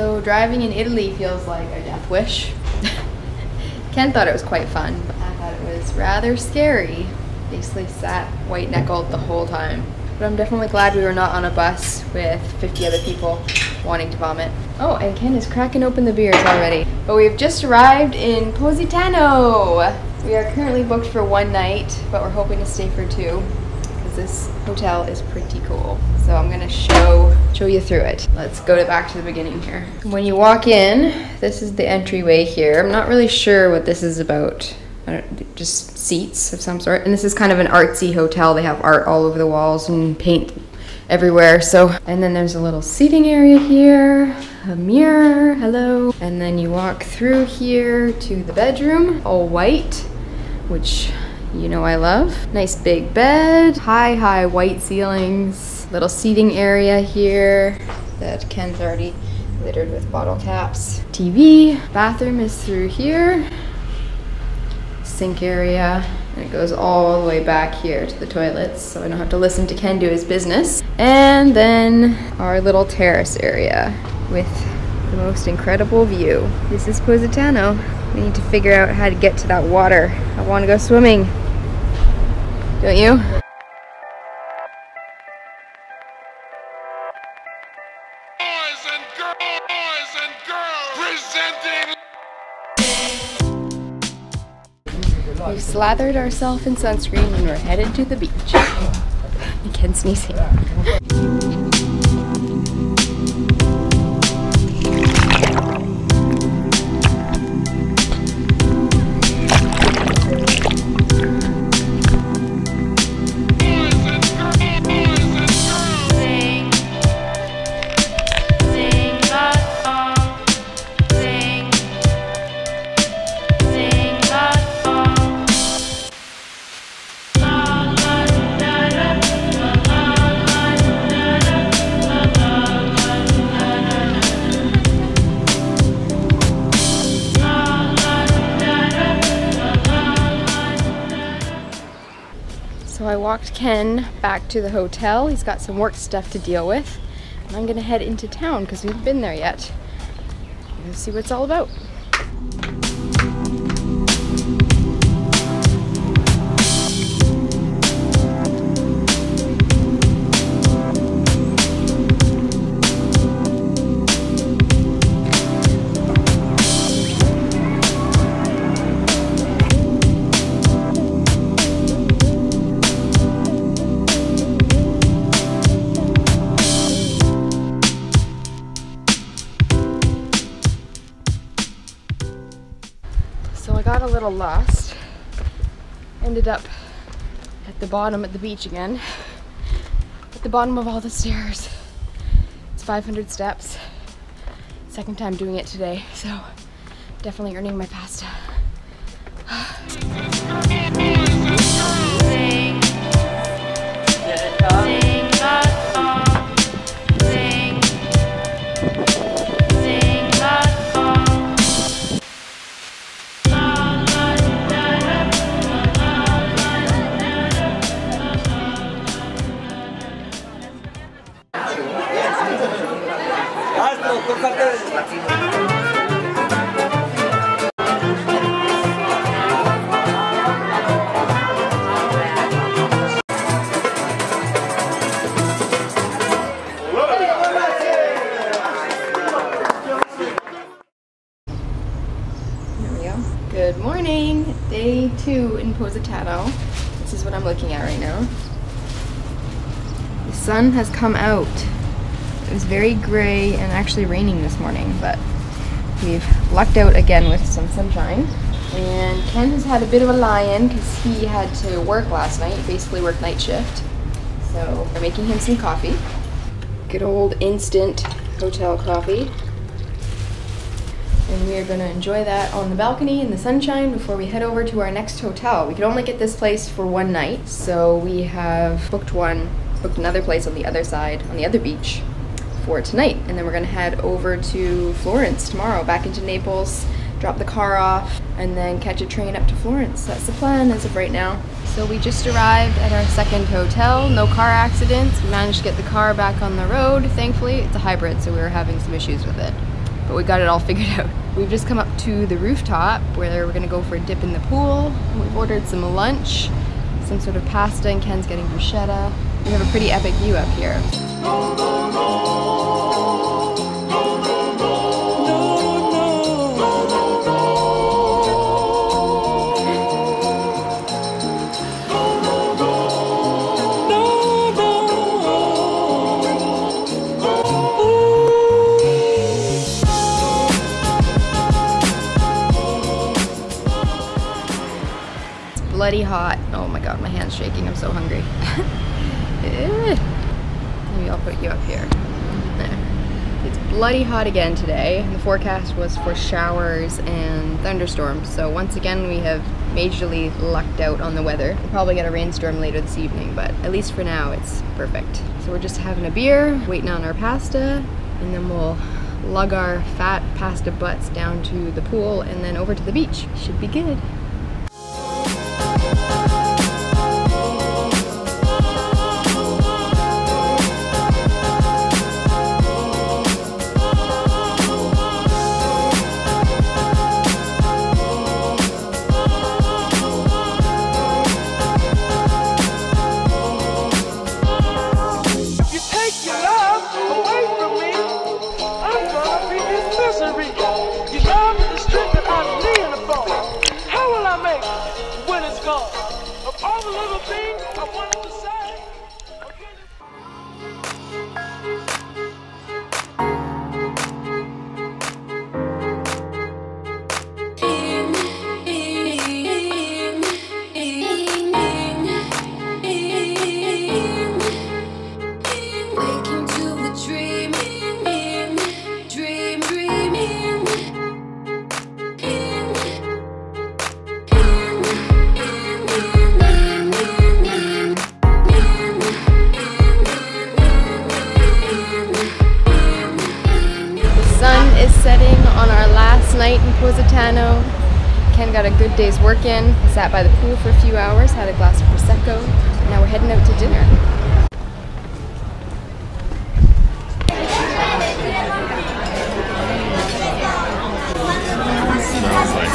So driving in Italy feels like a death wish. Ken thought it was quite fun, but I thought it was rather scary. Basically sat white-knuckled the whole time. But I'm definitely glad we were not on a bus with 50 other people wanting to vomit. Oh, and Ken is cracking open the beers already. But we've just arrived in Positano. We are currently booked for 1 night, but we're hoping to stay for 2 because this hotel is pretty cool. So I'm gonna show you through it. Let's go back to the beginning here. When you walk in, this is the entryway here. I'm not really sure what this is about. Just seats of some sort. And this is kind of an artsy hotel. They have art all over the walls and paint everywhere. So, and then there's a little seating area here, a mirror, hello. And then you walk through here to the bedroom, all white, which you know I love. Nice big bed, high white ceilings. Little seating area here that Ken's already littered with bottle caps. TV, bathroom is through here. Sink area, and it goes all the way back here to the toilets, so I don't have to listen to Ken do his business. And then our little terrace area with the most incredible view. This is Positano. We need to figure out how to get to that water. I want to go swimming. Don't you? We've slathered ourselves in sunscreen and we're headed to the beach. You can sneezing. So I walked Ken back to the hotel. He's got some work stuff to deal with. And I'm gonna head into town because we haven't been there yet. Let's see what it's all about. So I got a little lost, ended up at the bottom at the beach again, at the bottom of all the stairs. It's 500 steps, second time doing it today, so definitely earning my pasta. Good morning, day 2 in Positano. This is what I'm looking at right now. The sun has come out. It was very gray and actually raining this morning, but we've lucked out again with some sunshine. And Ken has had a bit of a lie-in because he had to work last night, basically work night shift. So we're making him some coffee. Good old instant hotel coffee. And we are going to enjoy that on the balcony in the sunshine before we head over to our next hotel. We could only get this place for 1 night, so we have booked another place on the other side, on the other beach for tonight. And then we're going to head over to Florence tomorrow, back into Naples, drop the car off, and then catch a train up to Florence. That's the plan as of right now. So we just arrived at our second hotel, no car accidents. We managed to get the car back on the road, thankfully. It's a hybrid, so we were having some issues with it. but we got it all figured out. We've just come up to the rooftop where we're gonna go for a dip in the pool. We've ordered some lunch, some sort of pasta, and Ken's getting bruschetta. We have a pretty epic view up here. Bloody hot. Oh my god, my hand's shaking. I'm so hungry. Maybe I'll put you up here. There. It's bloody hot again today. The forecast was for showers and thunderstorms. So once again, we have majorly lucked out on the weather. We'll probably get a rainstorm later this evening, but at least for now, it's perfect. So we're just having a beer, waiting on our pasta, and then we'll lug our fat pasta butts down to the pool and then over to the beach. Should be good. Setting on our last night in Positano. Ken got a good day's work in. I sat by the pool for a few hours, had a glass of Prosecco, and now we're heading out to dinner. Smells like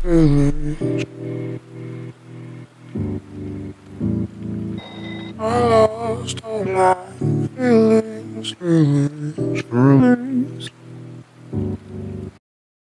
village.